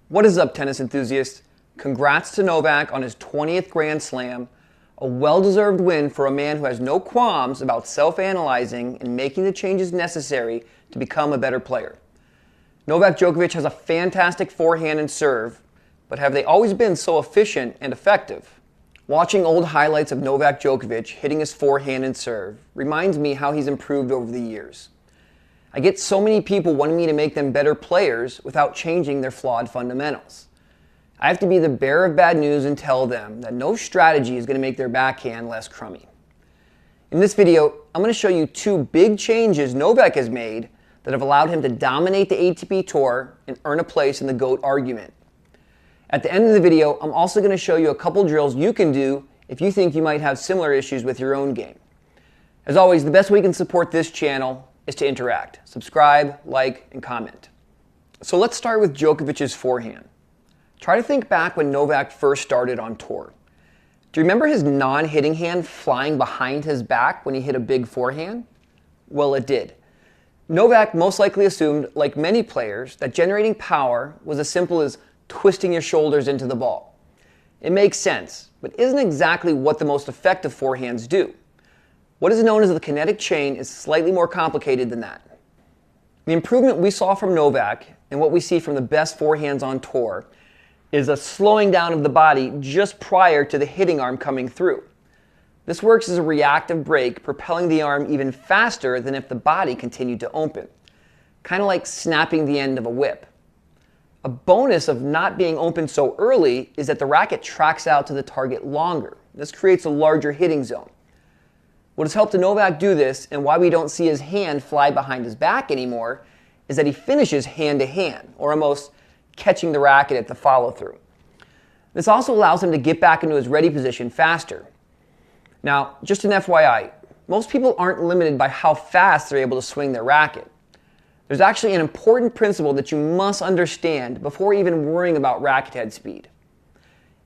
What is up, tennis enthusiasts? Congrats to Novak on his 20th Grand Slam, a well-deserved win for a man who has no qualms about self-analyzing and making the changes necessary to become a better player. Novak Djokovic has a fantastic forehand and serve, but have they always been so efficient and effective? Watching old highlights of Novak Djokovic hitting his forehand and serve reminds me how he's improved over the years. I get so many people wanting me to make them better players without changing their flawed fundamentals. I have to be the bearer of bad news and tell them that no strategy is going to make their backhand less crummy. In this video, I'm going to show you two big changes Novak has made that have allowed him to dominate the ATP Tour and earn a place in the GOAT argument. At the end of the video, I'm also going to show you a couple drills you can do if you think you might have similar issues with your own game. As always, the best way you can support this channel is to interact. Subscribe, like, and comment. So let's start with Djokovic's forehand. Try to think back when Novak first started on tour. Do you remember his non-hitting hand flying behind his back when he hit a big forehand? Well, it did. Novak most likely assumed, like many players, that generating power was as simple as twisting your shoulders into the ball. It makes sense, but isn't exactly what the most effective forehands do. What is known as the kinetic chain is slightly more complicated than that. The improvement we saw from Novak, and what we see from the best forehands on tour, is a slowing down of the body just prior to the hitting arm coming through. This works as a reactive brake, propelling the arm even faster than if the body continued to open. Kind of like snapping the end of a whip. A bonus of not being open so early is that the racket tracks out to the target longer. This creates a larger hitting zone. What has helped Novak do this, and why we don't see his hand fly behind his back anymore, is that he finishes hand to hand, or almost catching the racket at the follow-through. This also allows him to get back into his ready position faster. Now, just an FYI, most people aren't limited by how fast they're able to swing their racket. There's actually an important principle that you must understand before even worrying about racket head speed.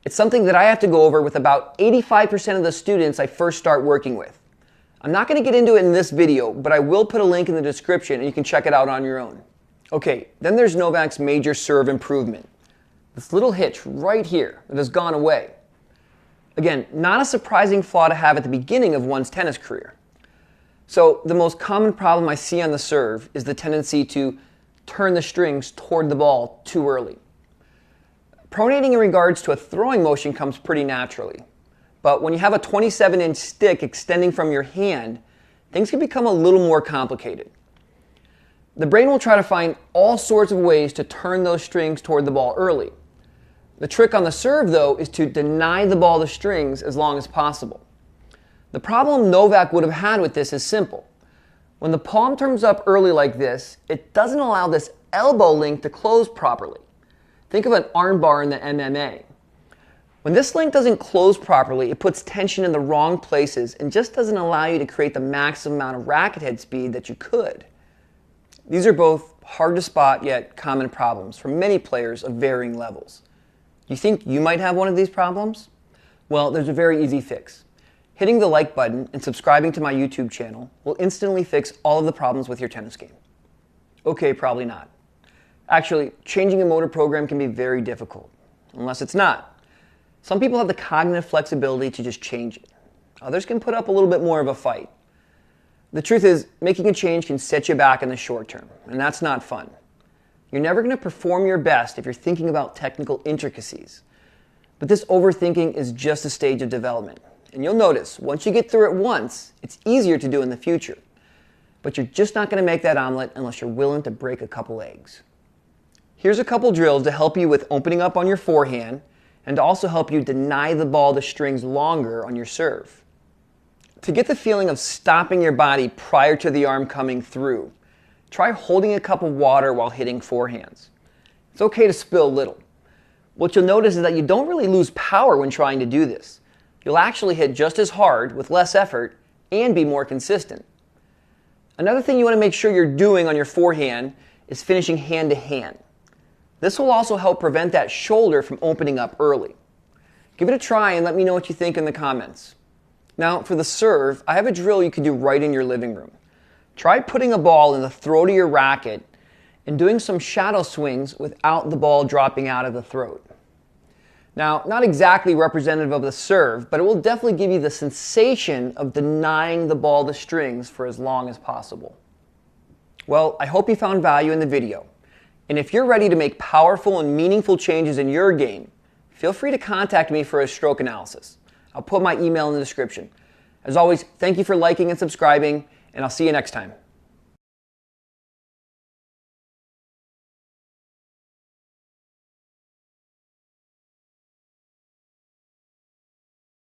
It's something that I have to go over with about 85% of the students I first start working with. I'm not going to get into it in this video, but I will put a link in the description and you can check it out on your own. Okay, then there's Novak's major serve improvement. This little hitch right here that has gone away. Again, not a surprising flaw to have at the beginning of one's tennis career. So the most common problem I see on the serve is the tendency to turn the strings toward the ball too early. Pronating in regards to a throwing motion comes pretty naturally. But when you have a 27-inch stick extending from your hand, things can become a little more complicated. The brain will try to find all sorts of ways to turn those strings toward the ball early. The trick on the serve, though, is to deny the ball the strings as long as possible. The problem Novak would have had with this is simple. When the palm turns up early like this, it doesn't allow this elbow link to close properly. Think of an arm bar in the MMA. When this link doesn't close properly, it puts tension in the wrong places and just doesn't allow you to create the maximum amount of racket head speed that you could. These are both hard to spot yet common problems for many players of varying levels. You think you might have one of these problems? Well, there's a very easy fix. Hitting the like button and subscribing to my YouTube channel will instantly fix all of the problems with your tennis game. Okay, probably not. Actually, changing a motor program can be very difficult, unless it's not. Some people have the cognitive flexibility to just change it. Others can put up a little bit more of a fight. The truth is, making a change can set you back in the short term, and that's not fun. You're never going to perform your best if you're thinking about technical intricacies. But this overthinking is just a stage of development. And you'll notice, once you get through it once, it's easier to do in the future. But you're just not going to make that omelet unless you're willing to break a couple eggs. Here's a couple drills to help you with opening up on your forehand, and to also help you deny the ball the strings longer on your serve. To get the feeling of stopping your body prior to the arm coming through, try holding a cup of water while hitting forehands. It's okay to spill a little. What you'll notice is that you don't really lose power when trying to do this. You'll actually hit just as hard with less effort and be more consistent. Another thing you want to make sure you're doing on your forehand is finishing hand to hand. This will also help prevent that shoulder from opening up early. Give it a try and let me know what you think in the comments. Now, for the serve, I have a drill you can do right in your living room. Try putting a ball in the throat of your racket and doing some shadow swings without the ball dropping out of the throat. Now, not exactly representative of the serve, but it will definitely give you the sensation of denying the ball the strings for as long as possible. Well, I hope you found value in the video. And if you're ready to make powerful and meaningful changes in your game, feel free to contact me for a stroke analysis. I'll put my email in the description. As always, thank you for liking and subscribing, and I'll see you next time.